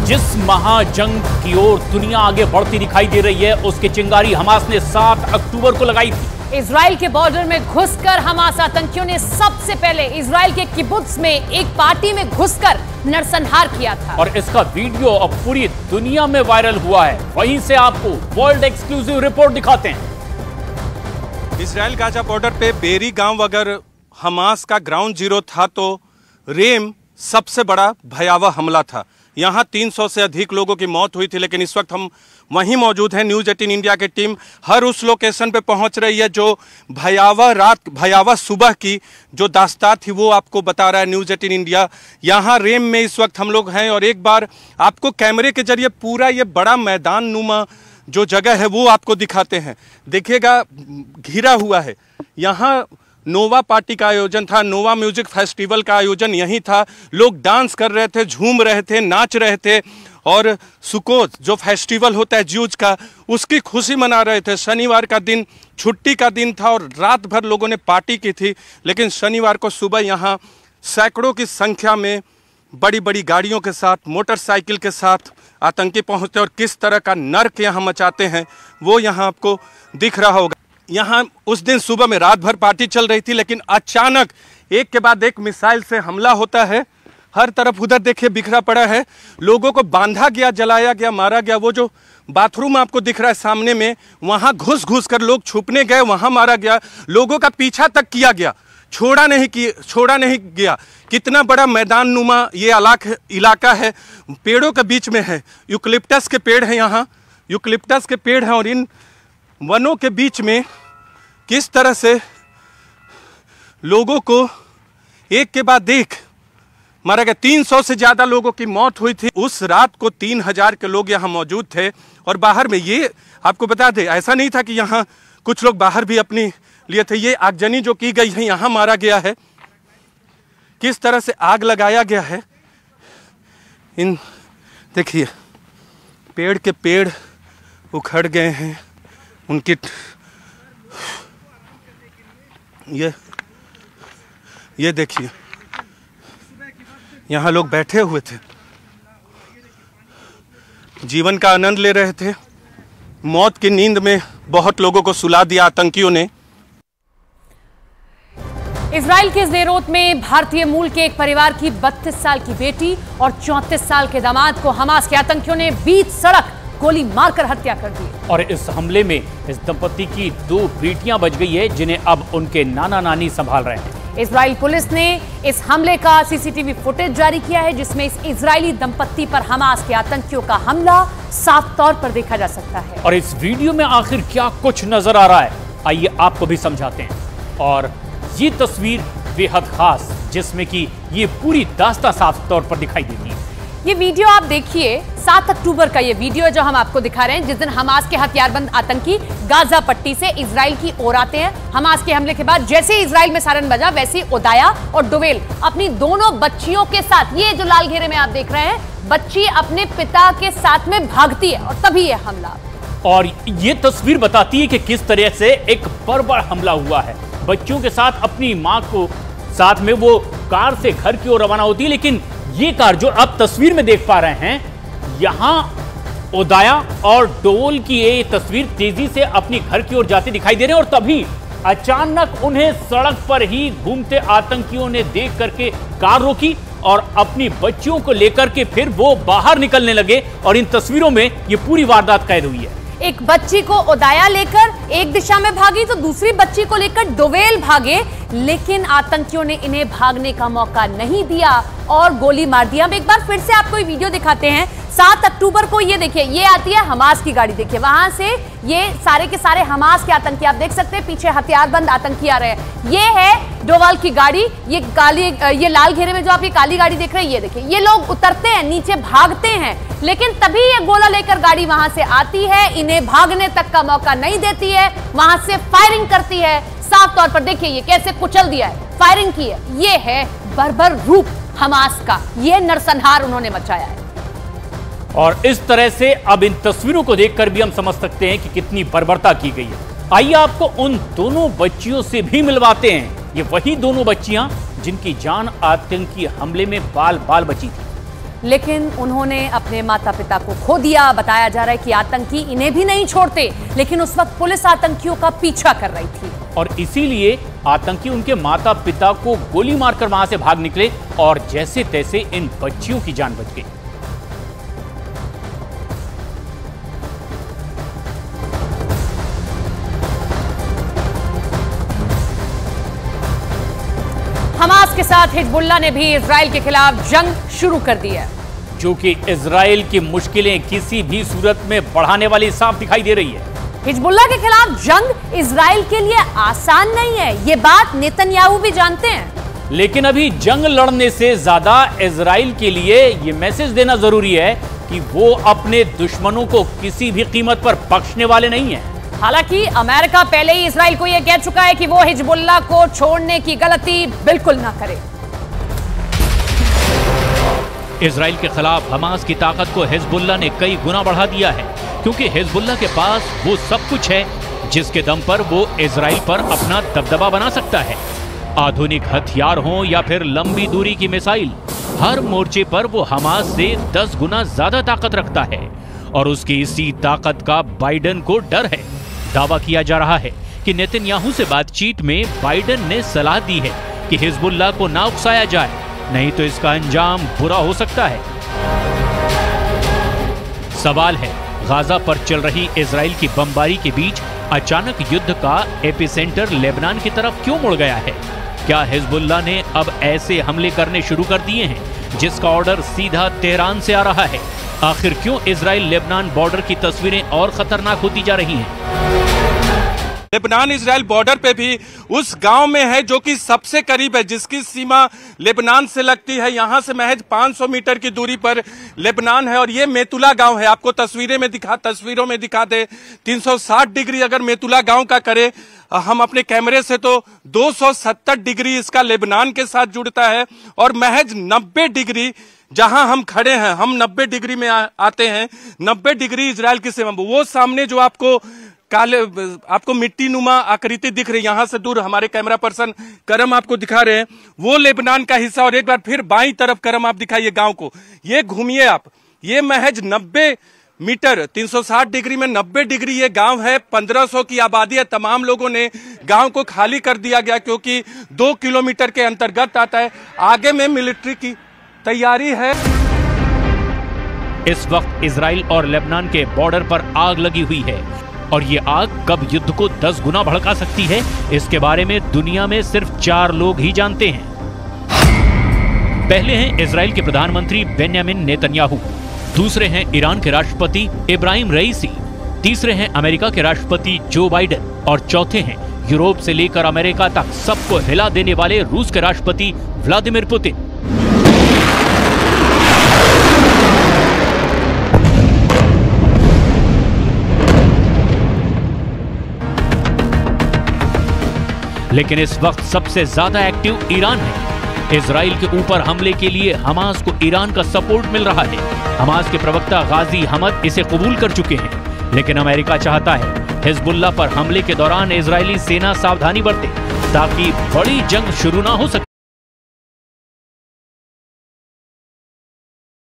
जिस महाजंग की ओर दुनिया आगे बढ़ती दिखाई दे रही है, उसकी चिंगारी हमास ने 7 अक्टूबर को लगाई थी। इजराइल के बॉर्डर में घुसकर हमास आतंकियों ने सबसे पहले इजराइल के किबुत्ज में एक पार्टी में घुसकर नरसंहार किया था और इसका वीडियो अब पूरी दुनिया में वायरल हुआ है। वहीं से आपको वर्ल्ड एक्सक्लूसिव रिपोर्ट दिखाते हैं। इजराइल गाजा बॉर्डर पे बेरी गांव अगर हमास का ग्राउंड जीरो था तो रेम सबसे बड़ा भयावह हमला था। यहाँ 300 से अधिक लोगों की मौत हुई थी, लेकिन इस वक्त हम वहीं मौजूद हैं। न्यूज़ 18 इंडिया की टीम हर उस लोकेशन पे पहुंच रही है जो भयावह सुबह की जो दास्तान थी वो आपको बता रहा है न्यूज़ 18 इंडिया। यहाँ रेम में इस वक्त हम लोग हैं और एक बार आपको कैमरे के जरिए पूरा ये बड़ा मैदान नुमा जो जगह है वो आपको दिखाते हैं। देखिएगा, घिरा हुआ है। यहाँ नोवा पार्टी का आयोजन था, नोवा म्यूजिक फेस्टिवल का आयोजन यहीं था। लोग डांस कर रहे थे, झूम रहे थे, नाच रहे थे और सुकोत जो फेस्टिवल होता है ज्यूज का, उसकी खुशी मना रहे थे। शनिवार का दिन छुट्टी का दिन था और रात भर लोगों ने पार्टी की थी, लेकिन शनिवार को सुबह यहाँ सैकड़ों की संख्या में बड़ी बड़ी गाड़ियों के साथ, मोटरसाइकिल के साथ आतंकी पहुँचते और किस तरह का नर्क यहाँ मचाते हैं वो यहाँ आपको दिख रहा होगा। यहाँ उस दिन सुबह में रात भर पार्टी चल रही थी, लेकिन अचानक एक के बाद एक मिसाइल से हमला होता है। हर तरफ उधर देखिए बिखरा पड़ा है, लोगों को बांधा गया, जलाया गया, मारा गया। वो जो बाथरूम आपको दिख रहा है सामने में, वहाँ घुस कर लोग छुपने गए, वहाँ मारा गया। लोगों का पीछा तक किया गया, छोड़ा नहीं गया। कितना बड़ा मैदान नुमा ये इलाका है, पेड़ों के बीच में है। यूकलिप्टस के पेड़ हैं यहाँ, यूकलिप्टस के पेड़ हैं और इन वनों के बीच में किस तरह से लोगों को एक के बाद एक मारा गया। 300 से ज़्यादा लोगों की मौत हुई थी। उस रात को 3000 के लोग यहाँ मौजूद थे और बाहर में, ये आपको बता दें, ऐसा नहीं था कि यहाँ कुछ लोग बाहर भी अपनी लिए थे। ये आगजनी जो की गई है, यहाँ मारा गया है, किस तरह से आग लगाया गया है। इन देखिए, पेड़ के पेड़ उखड़ गए हैं, उनकी ये देखिए, यहाँ लोग बैठे हुए थे, जीवन का आनंद ले रहे थे। मौत की नींद में बहुत लोगों को सुला दिया आतंकियों ने। इजराइल के ज़ेरोत में भारतीय मूल के एक परिवार की 32 साल की बेटी और 34 साल के दामाद को हमास के आतंकियों ने बीच सड़क गोली मारकर हत्या कर दी। और इस हमले में इस दंपति की 2 बेटियां बच गई है, जिन्हें अब उनके नाना नानी संभाल रहे हैं। इजराइल पुलिस ने इस हमले का सीसीटीवी फुटेज जारी किया है, जिसमें इस इजरायली दंपति पर हमास के आतंकियों का हमला साफ तौर पर देखा जा सकता है। और इस वीडियो में आखिर क्या कुछ नजर आ रहा है, आइए आपको भी समझाते हैं। और ये तस्वीर बेहद खास, जिसमें कि ये पूरी दास्तां साफ तौर पर दिखाई देती है। ये वीडियो आप देखिए, 7 अक्टूबर का ये वीडियो जो हम आपको दिखा रहे हैं, जिस दिन हमास के हथियारबंद आतंकी गाजा पट्टी से इजराइल की ओर आते हैं। हमास के हमले के बाद जैसे इजराइल में सायरन बजा, वैसे ओदाया और डोवेल अपनी दोनों बच्चियों के साथ, ये जो लाल घेरे में आप देख रहे हैं, बच्ची अपने पिता के साथ में भागती है और तभी यह हमला। और ये तस्वीर बताती है कि किस तरह से एक बर्बर हमला हुआ है। बच्चों के साथ अपनी माँ को साथ में वो कार से घर की ओर रवाना होती है, लेकिन ये कार जो आप तस्वीर में देख पा रहे हैं, यहां ओदाया और डोल की ये तस्वीर तेजी से अपनी घर की ओर जाती दिखाई दे रहे हैं। और तभी अचानक उन्हें सड़क पर ही घूमते आतंकियों ने देख करके कार रोकी और अपनी बच्चियों को लेकर के फिर वो बाहर निकलने लगे। और इन तस्वीरों में ये पूरी वारदात कैद हुई है। एक बच्ची को ओदाया लेकर एक दिशा में भागी तो दूसरी बच्ची को लेकर डोवेल भागे, लेकिन आतंकियों ने इन्हें भागने का मौका नहीं दिया और गोली मार दिया। हम एक बार फिर से आपको ये वीडियो दिखाते हैं। 7 अक्टूबर को ये देखिए, ये आती है हमास की गाड़ी, देखिए वहां से ये सारे के सारे हमास के आतंकी आप देख सकते हैं, पीछे हथियारबंद आतंकी आ रहे हैं। ये है डोवाल की गाड़ी, ये लाल घेरे में जो आप ये काली गाड़ी देख रहे हैं, ये देखिए, ये लोग उतरते हैं, नीचे भागते हैं, लेकिन तभी ये गोला लेकर गाड़ी वहां से आती है, इन्हें भागने तक का मौका नहीं देती है, वहां से फायरिंग करती है। साफ तौर पर देखिए ये कैसे कुचल दिया है, फायरिंग की है। ये है बर्बर रूप हमास का, ये नरसंहार उन्होंने मचाया है। और इस तरह से अब इन तस्वीरों को देखकर भी हम समझ सकते हैं कि कितनी बर्बरता की गई है। आइए आपको उन दोनों बच्चियों से भी मिलवाते हैं। ये वही दोनों बच्चियां जिनकी जान आतंकी हमले में बाल बाल बची थी। लेकिन उन्होंने अपने माता पिता को खो दिया। बताया जा रहा है कि आतंकी इन्हें भी नहीं छोड़ते, लेकिन उस वक्त पुलिस आतंकियों का पीछा कर रही थी और इसीलिए आतंकी उनके माता पिता को गोली मारकर वहां से भाग निकले और जैसे तैसे इन बच्चियों की जान बच गई। हमास के साथ हिजबुल्लाह ने भी इजराइल के खिलाफ जंग शुरू कर दी है, जो कि इजराइल की मुश्किलें किसी भी सूरत में बढ़ाने वाली साफ दिखाई दे रही है। हिजबुल्लाह के खिलाफ जंग इजराइल के लिए आसान नहीं है, ये बात नेतन्याहू भी जानते हैं। लेकिन अभी जंग लड़ने से ज्यादा इजराइल के लिए यह मैसेज देना जरूरी है कि वो अपने दुश्मनों को किसी भी कीमत पर बख्शने वाले नहीं हैं। हालांकि अमेरिका पहले ही इजराइल को यह कह चुका है कि वो हिजबुल्लाह को छोड़ने की गलती बिल्कुल ना करे। इजराइल के खिलाफ हमास की ताकत को हिजबुल्लाह ने कई गुना बढ़ा दिया है, क्योंकि हिजबुल्लाह के पास वो सब कुछ है जिसके दम पर वो इजराइल पर अपना दबदबा बना सकता है। आधुनिक हथियार हों या फिर लंबी दूरी की मिसाइल, हर मोर्चे पर वो हमास से 10 गुना ज्यादा ताकत रखता है और उसकी इसी ताकत का बाइडेन को डर है। दावा किया जा रहा है कि नेतन्याहू से बातचीत में बाइडेन ने सलाह दी है कि हिजबुल्लाह को ना उकसाया जाए, नहीं तो इसका अंजाम बुरा हो सकता है। सवाल है, गाजा पर चल रही इजराइल की बमबारी के बीच अचानक युद्ध का एपिसेंटर लेबनान की तरफ क्यों मुड़ गया है? क्या हिजबुल्लाह ने अब ऐसे हमले करने शुरू कर दिए हैं जिसका ऑर्डर सीधा तेहरान से आ रहा है? आखिर क्यों इजराइल लेबनान बॉर्डर की तस्वीरें और खतरनाक होती जा रही हैं? लेबनान इजराइल बॉर्डर पे भी उस गांव में है जो कि सबसे करीब है, जिसकी सीमा लेबनान से लगती है। यहां से महज 500 मीटर की दूरी पर लेबनान है और ये मेतुला गांव है। आपको तस्वीरों में दिखा दे 360 डिग्री अगर मेतुला गांव का करे हम अपने कैमरे से तो 270 डिग्री इसका लेबनान के साथ जुड़ता है और महज 90 डिग्री जहां हम खड़े हैं, हम 90 डिग्री में आते हैं। 90 डिग्री इजराइल की सीमा। वो सामने जो आपको मिट्टी नुमा आकृति दिख रही है, यहां से दूर हमारे कैमरा पर्सन करम आपको दिखा रहे हैं, वो लेबनान का हिस्सा। और एक बार फिर बाईं तरफ करम आप दिखाइए गांव को, ये घूमिए आप, ये महज 90 मीटर 360 डिग्री में 90 डिग्री ये गांव है। 1500 की आबादी है। तमाम लोगों ने गांव को खाली कर दिया गया क्योंकि 2 किलोमीटर के अंतर्गत आता है। आगे में मिलिट्री की तैयारी है। इस वक्त इजराइल और लेबनान के बॉर्डर पर आग लगी हुई है और ये आग कब युद्ध को 10 गुना भड़का सकती है, इसके बारे में दुनिया में सिर्फ 4 लोग ही जानते हैं। पहले हैं इजराइल के प्रधानमंत्री बेंयामिन नेतन्याहू, दूसरे हैं ईरान के राष्ट्रपति इब्राहिम रईसी, तीसरे हैं अमेरिका के राष्ट्रपति जो बाइडेन और चौथे हैं यूरोप से लेकर अमेरिका तक सबको हिला देने वाले रूस के राष्ट्रपति व्लादिमीर पुतिन। लेकिन इस वक्त सबसे ज्यादा एक्टिव ईरान है। इजराइल के ऊपर हमले के लिए हमास को ईरान का सपोर्ट मिल रहा है। हमास के प्रवक्ता गाजी हमद इसे कबूल कर चुके हैं, लेकिन अमेरिका चाहता है हिजबुल्लाह पर हमले के दौरान इजरायली सेना सावधानी बरते ताकि बड़ी जंग शुरू ना हो सके।